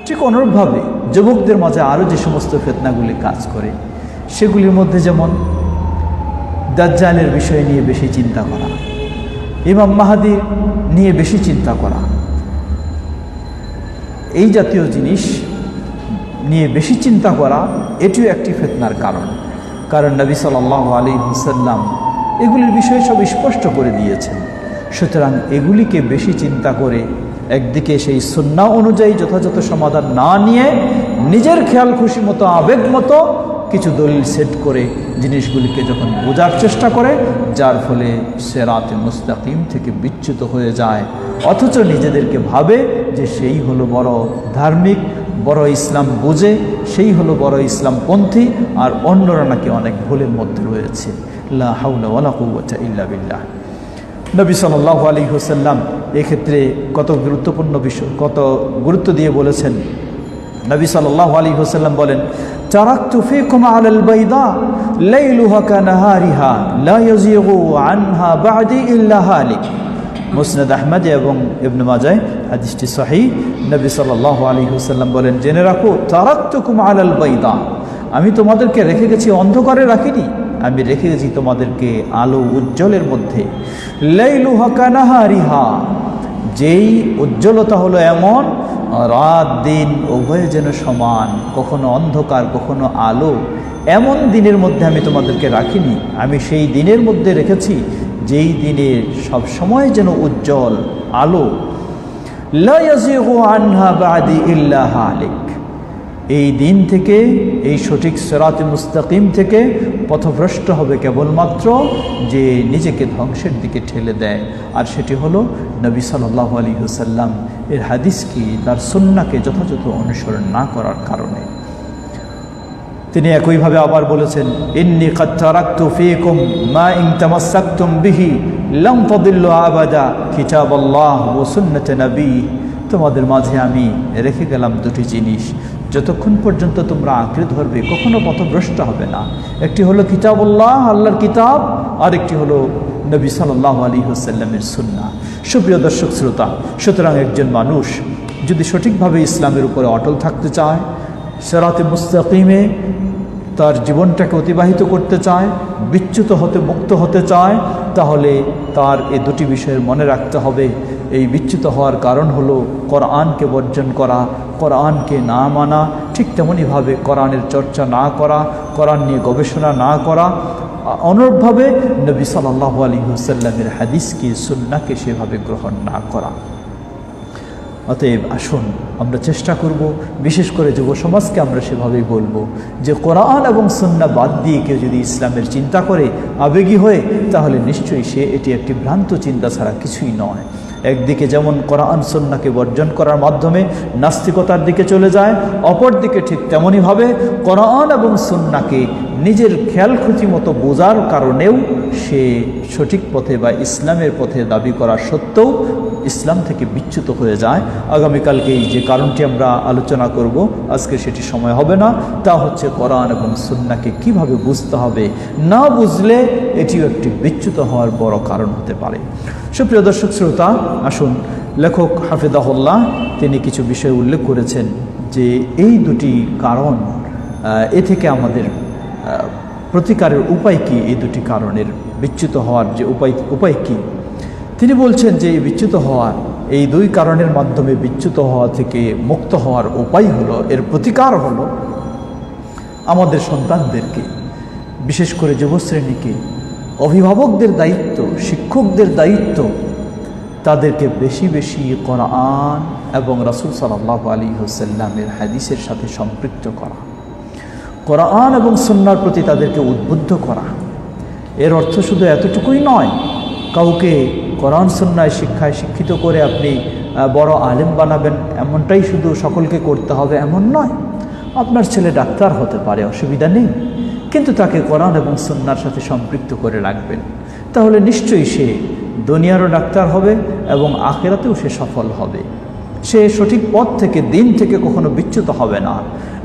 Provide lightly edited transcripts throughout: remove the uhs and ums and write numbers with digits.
ঠিক অনুরূপভাবে যুবকদের মাঝে আরও যে সমস্ত ফিতনাগুলি কাজ করে সেগুলির মধ্যে যেমন দাজ্জালের বিষয় নিয়ে বেশি চিন্তা করা, ইমাম মাহদী নিয়ে বেশি চিন্তা করা, এই জাতীয় জিনিস নিয়ে বেশি চিন্তা করা এটিও একটি ফিতনার কারণ। কারণ নবী সাল্লাল্লাহু আলাইহি ওয়াসাল্লাম এগুলির বিষয়ে সব স্পষ্ট করে দিয়েছেন। সুতরাং এগুলিকে বেশি চিন্তা করে একদিকে সেই সুন্নাহ অনুযায়ী যথাযথ সমাধান না নিয়ে নিজের খেয়াল খুশি মতো আবেগ মতো কিছু দলিল সেট করে জিনিসগুলিকে যখন বোঝার চেষ্টা করে, যার ফলে সিরাতে মুস্তাকিম থেকে বিচ্যুত হয়ে যায়, অথচ নিজেদেরকে ভাবে যে সেই হলো বড় ধার্মিক, বড় ইসলাম বোঝে, সেই হলো বড় ইসলামপন্থী, আর অন্যরা নাকি অনেক ভুলের মধ্যে রয়েছে। লা হাওলা ওয়ালা কুওয়াতা ইল্লা বিল্লাহ। নবী সাল্লাল্লাহু আলাইহি ওয়াসাল্লাম এক্ষেত্রে কত গুরুত্বপূর্ণ বিষয়, কত গুরুত্ব দিয়ে বলেছেন। নবী সাল্লাল্লাহু আলাইহি ওয়াসাল্লাম বলেন, তারাকতু ফীকুম আলাল বাইদা লাইলুহা কানাহারিহা লা ইয়াযিগু আনহা বা'দি ইল্লা হালিক। মুসনাদ আহমদ এবং ইবনে মাজাহ হাদিসটি সহিহ। নবী সাল্লাল্লাহু আলাইহি ওয়াসাল্লাম বলেন, জেনে রাখো, তারাকতুকুম আলাল বাইদা, আমি তোমাদেরকে রেখে গেছি অন্ধকারে রাখিনি, আমি রেখে গেছি তোমাদেরকে আলো উজ্জ্বলের মধ্যে। লাইলুহা কানাহারিহা, যেই উজ্জ্বলতা হলো এমন রাত দিন উভয় যেন সমান, কখনো অন্ধকার কখনো আলো, এমন দিনের মধ্যে আমি তোমাদেরকে রাখিনি। আমি সেই দিনের মধ্যে রেখেছি যেই দিনে সব সময় যেন উজ্জ্বল আলো। লা ইয়াযিগু আনহা বা'দি ইল্লা হালিক, এই দিন থেকে, এই সঠিক সিরাতে মুস্তাকিম থেকে পথভ্রষ্ট হবে কেবলমাত্র যে নিজেকে ধ্বংসের দিকে ঠেলে দেয়, আর সেটি হলো নবী সাল্লাল্লাহু আলাইহি ওয়াসাল্লাম এর হাদিসকে, তার সুন্নাহকে যথাযথ অনুসরণ না করার কারণে। তিনি একইভাবে আবার বলেছেন, ইন্নী কাদ তারাকতু ফীকুম মা ইন তামাসসাকতুম বিহি লাম তাদিল্লু আবাদা কিতাবাল্লাহ ওয়া সুন্নাতে নবী। তোমাদের মাঝে আমি রেখে গেলাম দুটি জিনিস, যতক্ষণ পর্যন্ত তোমরা আঁকড়ে ধরবে কখনো পথভ্রষ্ট হবে না। একটি হলো কিতাবুল্লাহ, আল্লাহর কিতাব, আর একটি হলো নবী সাল্লাল্লাহু আলাইহি ওয়াসাল্লামের সুন্নাহ। সুপ্রিয় দর্শক শ্রোতা, সুতরাং একজন মানুষ যদি সঠিকভাবে ইসলামের উপরে অটল থাকতে চায়, সিরাতে মুস্তাকিমে তার জীবনটাকে অতিবাহিত করতে চায়, বিচ্যুত হতে মুক্ত হতে চায়, তাহলে তার এই দুটি বিষয়ের মনে রাখতে হবে। এই বিচ্যুত হওয়ার কারণ হলো কোরআনকে বর্জন করা, কোরআনকে না মানা, ঠিক তেমনইভাবে কোরআনের চর্চা না করা, কোরআন নিয়ে গবেষণা না করা, অনুরূপভাবে নবী সাল্লাল্লাহু আলাইহি ওয়াসাল্লামের হাদিসকে, সুন্নাহকে সেভাবে গ্রহণ না করা। অতএব আসুন আমরা চেষ্টা করব, বিশেষ করে যুব সমাজকে আমরা সেভাবেই বলবো যে কোরআন এবং সুন্নাহ বাদ দিয়ে কেউ যদি ইসলামের চিন্তা করে আবেগী হয়ে, তাহলে নিশ্চয়ই সে এটি একটি ভ্রান্ত চিন্তা ছাড়া কিছুই নয়। একদিকে যেমন কোরআন সুন্নাহকে বর্জন করার মাধ্যমে নাস্তিকতার দিকে চলে যায়, অপরদিকে ঠিক তেমনইভাবে কোরআন এবং সুন্নাহকে নিজের খেয়াল খুঁটি মতো বোঝার কারণেও সে সঠিক পথে বা ইসলামের পথে দাবি করা সত্ত্বেও ইসলাম থেকে বিচ্যুত হয়ে যায়। আগামীকালকেই যে কারণটি আমরা আলোচনা করব, আজকে সেটি সময় হবে না, তা হচ্ছে কোরআন এবং সুন্নাহকে কিভাবে বুঝতে হবে। না বুঝলে এটিও একটি বিচ্যুত হওয়ার বড় কারণ হতে পারে। সুপ্রিয় দর্শক শ্রোতা, আসুন লেখক হাফিজাহুল্লাহ তিনি কিছু বিষয় উল্লেখ করেছেন যে এই দুটি কারণ, এ থেকে আমাদের প্রতিকারের উপায় কি, এই দুটি কারণের বিচ্যুত হওয়ার যে উপায় কি। তিনি বলছেন যে এই বিচ্যুত হওয়ার, এই দুই কারণের মাধ্যমে বিচ্যুত হওয়া থেকে মুক্ত হওয়ার উপায় হলো, এর প্রতিকার হলো আমাদের সন্তানদেরকে, বিশেষ করে যুবশ্রেণীকে, অভিভাবকদের দায়িত্ব, শিক্ষকদের দায়িত্ব, তাদেরকে বেশি বেশি কোরআন এবং রাসূল সাল্লাল্লাহু আলাইহি ওয়াসাল্লামের হাদিসের সাথে সম্পৃক্ত করা, কোরআন এবং সুন্নাহর প্রতি তাদেরকে উদ্বুদ্ধ করা। এর অর্থ শুধু এতটুকুই নয়, কাউকে কোরআন সুন্নাহ শিক্ষায় শিক্ষিত করে আপনি বড় আলেম বানাবেন, এমনটাই শুধু সকলকে করতে হবে এমন নয়। আপনার ছেলে ডাক্তার হতে পারে, অসুবিধা নেই, কিন্তু তাকে কোরআন এবং সুন্নাহর সাথে সম্পৃক্ত করে রাখবেন, তাহলে নিশ্চয়ই সে দুনিয়ারও ডাক্তার হবে এবং আখিরাতেও সে সফল হবে। সে সঠিক পথ থেকে, দিন থেকে কখনো বিচ্যুত হবে না।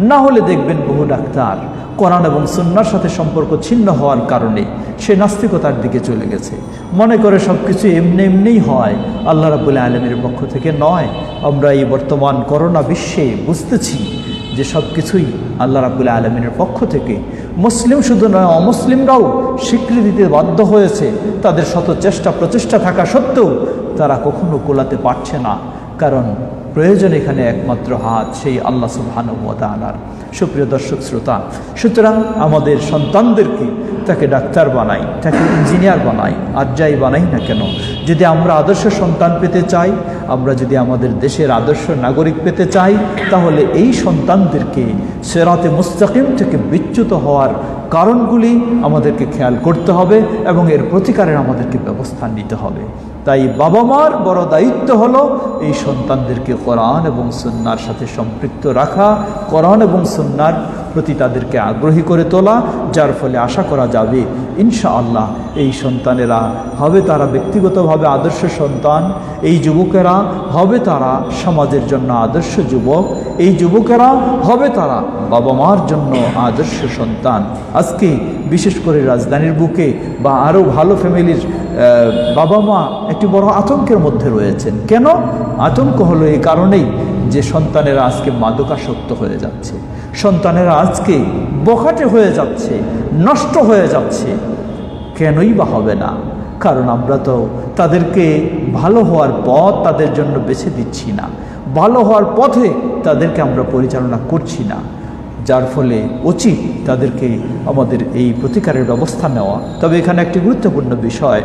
না হলে দেখবেন বহু ডাক্তার কোরআন এবং সুন্নাহর সাথে সম্পর্ক ছিন্ন হওয়ার কারণে সে নাস্তিকতার দিকে চলে গেছে, মনে করে সব কিছু এমনি এমনিই হয়, আল্লাহ রাব্বুল আলামিনের পক্ষ থেকে নয়। আমরা এই বর্তমান করোনা বিশ্বে বুঝতেছি যে সব কিছুই আল্লাহ রাব্বুল আলামিনের পক্ষ থেকে। মুসলিম শুধু নয়, অমুসলিমরাও স্বীকৃতি দিতে বাধ্য হয়েছে। তাদের শত চেষ্টা প্রচেষ্টা থাকা সত্ত্বেও তারা কখনো কোলাতে পারছে না, কারণ প্রয়োজন এখানে একমাত্র হাত সেই আল্লাহ সুবহানাহু ওয়া তাআলার। সুপ্রিয় দর্শক শ্রোতা, সুতরাং আমাদের সন্তানদেরকে তাকে ডাক্তার বানাই, তাকে ইঞ্জিনিয়ার বানাই, আর যাই বানাই না কেন, যদি আমরা আদর্শ সন্তান পেতে চাই, আমরা যদি আমাদের দেশের আদর্শ নাগরিক পেতে চাই, তাহলে এই সন্তানদেরকে সিরাতে মুস্তাকিম থেকে বিচ্যুত হওয়ার কারণগুলি আমাদেরকে খেয়াল করতে হবে এবং এর প্রতিকারের আমাদেরকে ব্যবস্থা নিতে হবে। তাই বাবা মার বড় দায়িত্ব হলো এই সন্তানদেরকে কোরআন এবং সুন্নাহর সাথে সম্পৃক্ত রাখা, কোরআন এবং সুন্নাহর প্রতি তাদেরকে আগ্রহী করে তোলা, যার ফলে আশা করা যাবে ইনশাআল্লাহ এই সন্তানেরা হবে তারা ব্যক্তিগতভাবে আদর্শ সন্তান, এই যুবকেরা হবে তারা সমাজের জন্য আদর্শ যুবক, এই যুবকেরা হবে তারা বাবা মার জন্য আদর্শ সন্তান। আজকে বিশেষ করে রাজধানীর বুকে বা আরও ভালো ফ্যামিলির বাবা মা একটি বড় আতঙ্কের মধ্যে রয়েছেন। কেন আতঙ্ক হলো? এই কারণেই যে সন্তানেরা আজকে মাদকাসক্ত হয়ে যাচ্ছে, সন্তানেরা আজকে বখাটে হয়ে যাচ্ছে, নষ্ট হয়ে যাচ্ছে। কেনই বা হবে না? কারণ আমরা তো তাদেরকে ভালো হওয়ার পথ তাদের জন্য বেছে দিচ্ছি না, ভালো হওয়ার পথে তাদেরকে আমরা পরিচালনা করছি না, যার ফলে উচিত তাদেরকে আমাদের এই প্রতিকারের ব্যবস্থা নেওয়া। তবে এখানে একটি গুরুত্বপূর্ণ বিষয়,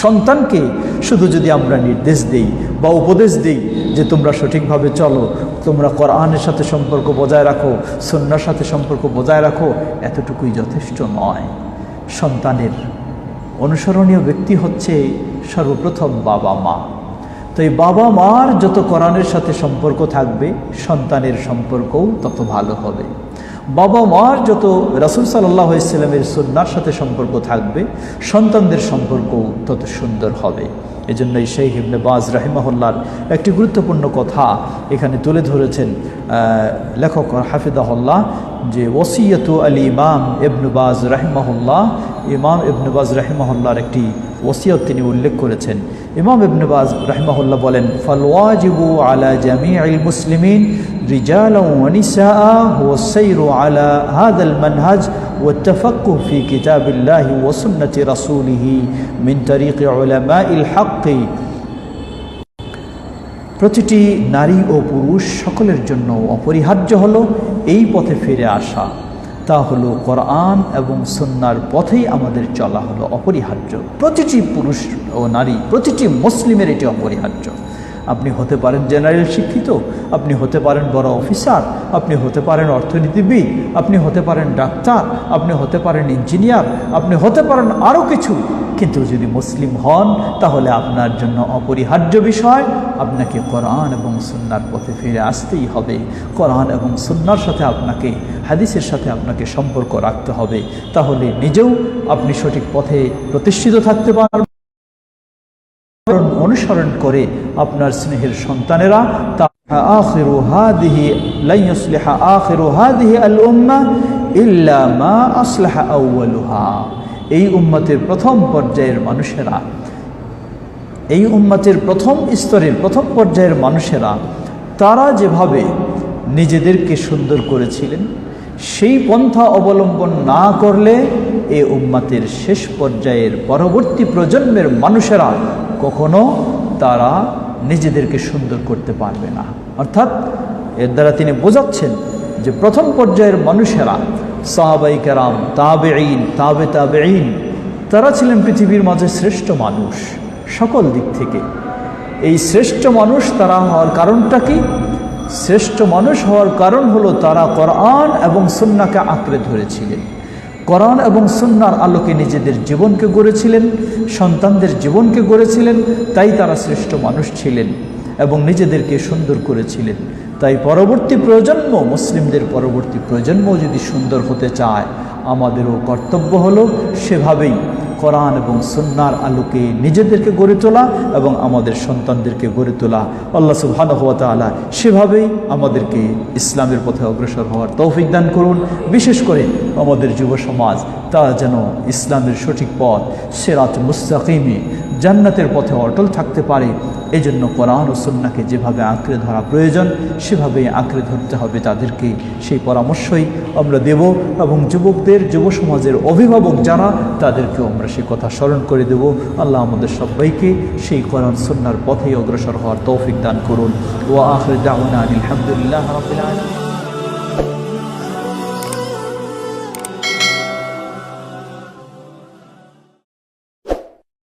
সন্তানকে শুধু যদি আমরা নির্দেশ দেই বা উপদেশ দিই যে তোমরা সঠিকভাবে চলো, তোমরা কোরআনের সাথে সম্পর্ক বজায় রাখো, সুন্নাহর সাথে সম্পর্ক বজায় রাখো, এতটুকুই যথেষ্ট নয়। সন্তানের অনুসরণীয় ব্যক্তি হচ্ছে সর্বপ্রথম বাবা মা। তো এই বাবা মার যত কোরআনের সাথে সম্পর্ক থাকবে, সন্তানের সম্পর্কও তত ভালো হবে। বাবা মার যত রাসূল সাল্লাল্লাহু আলাইহি ওয়াসাল্লামের সুন্নাহর সাথে সম্পর্ক থাকবে, সন্তানদের সম্পর্কও তত সুন্দর হবে। এজন্যই শাইখ ইবনে বাজ রাহিমাহুল্লাহর একটি গুরুত্বপূর্ণ কথা এখানে তুলে ধরেছেন লেখক হাফিজাহুল্লাহ, যে ওসিয়তু আল ইমাম ইবনে বাজ রাহিমাহুল্লাহ, ইমাম ইবনে বাজ রাহিমাহুল্লাহর একটি ওসিয়ত তিনি উল্লেখ করেছেন। ইমাম ইবনে বাজ রাহিমাহুল্লাহ বলেন, ফাল ওয়াজিবু আলা জামিউল মুসলিমিন রিজালান ওয়া নিসাআ হুয়া সাইরু আলা হাযাল মানহাজ ওয়া তাফাক্কুহ ফি কিতাবিল্লাহি ওয়া সুন্নতি রাসূলিহি মিন তারিকি উলামাইল হক। প্রতিটি নারী ও পুরুষ সকলের জন্য অপরিহার্য হলো এই পথে ফিরে আসা, তা হলো কোরআন এবং সুন্নাহর পথেই আমাদের চলা হলো অপরিহার্য। প্রতিটি পুরুষ ও নারী, প্রতিটি মুসলিমের এটি অপরিহার্য। আপনি হতে পারেন জেনারেল শিক্ষিত, আপনি হতে পারেন বড় অফিসার, আপনি হতে পারেন অর্থনীতিবিদ, আপনি হতে পারেন ডাক্তার, আপনি হতে পারেন ইঞ্জিনিয়ার, আপনি হতে পারেন আরও কিছু, কিন্তু যদি মুসলিম হন তাহলে আপনার জন্য অপরিহার্য বিষয় আপনাকে কোরআন এবং সুন্নাহর পথে ফিরে আসতেই হবে। কোরআন এবং সুন্নাহর সাথে আপনাকে, হাদিসের সাথে আপনাকে সম্পর্ক রাখতে হবে, তাহলে নিজেও আপনি সঠিক পথে প্রতিষ্ঠিত থাকতে পারবেন, অনুসরণ করে আপনার স্নেহের সন্তানেরা আখিরু হাদিহি লা ইউসলিহা আখিরু হাদিহি আল উম্মাহ ইল্লা মা আসলাহা আউয়ালুহা। এই উম্মতের প্রথম পর্যায়ের মানুষেরা, এই উম্মতের প্রথম স্তরের প্রথম পর্যায়ের মানুষেরা, তারা যেভাবে নিজেদেরকে সুন্দর করেছিলেন, সেই পন্থা অবলম্বন না করলে এই উম্মতের শেষ পর্যায়ের পরবর্তী প্রজন্মের মানুষেরা কখনো তারা নিজেদেরকে সুন্দর করতে পারবে না। অর্থাৎ এর দ্বারা তিনি বোঝাচ্ছেন যে প্রথম পর্যায়ের মানুষেরা, সাহাবায়ে কেরাম, তাবেঈন, তাবেঈন, তারা ছিলেন পৃথিবীর মাঝে শ্রেষ্ঠ মানুষ সকল দিক থেকে। এই শ্রেষ্ঠ মানুষ তারা হওয়ার কারণটা কি? শ্রেষ্ঠ মানুষ হওয়ার কারণ হলো তারা কোরআন এবং সুন্নাহকে আঁকড়ে ধরেছিলেন, কোরআন এবং সুন্নাহর আলোকে নিজেদের জীবনকে গড়েছিলেন, সন্তানদের জীবনকে গড়েছিলেন। তাই তারা শ্রেষ্ঠ মানুষ ছিলেন এবং নিজেদেরকে সুন্দর করেছিলেন। তাই পরবর্তী প্রজন্ম, মুসলিমদের পরবর্তী প্রজন্ম যদি সুন্দর হতে চায়, আমাদেরও কর্তব্য হলো সেভাবেই কোরআন এবং সুন্নাহর আলোকে নিজেদেরকে গড়ে তোলা এবং আমাদের সন্তানদেরকে গড়ে তোলা। আল্লাহ সুবহানাহু ওয়া তাআলা সেভাবেই আমাদেরকে ইসলামের পথে অগ্রসর হওয়ার তৌফিক দান করুন। বিশেষ করে আমাদের যুব সমাজ তারা যেন ইসলামের সঠিক পথ সিরাত মুস্তাকিমে জান্নাতের পথে অটল থাকতে পারে। এই জন্য কোরআন ও সুন্নাহকে যেভাবে আঁকড়ে ধরা প্রয়োজন সেভাবেই আঁকড়ে ধরতে হবে তাদেরকে। সেই পরামর্শই আমরা দেব এবং যুবকদের, যুব সমাজের অভিভাবক যারা, তাদেরকেও আমরা সেই কথা স্মরণ করে দেব। আল্লাহ আমাদের সবাইকে সেই কোরআন সুন্নাহর পথেই অগ্রসর হওয়ার তৌফিক দান করুন। ওয়া আখিরু দাওয়ানা আলহামদুলিল্লাহি রাব্বিল আলামিন।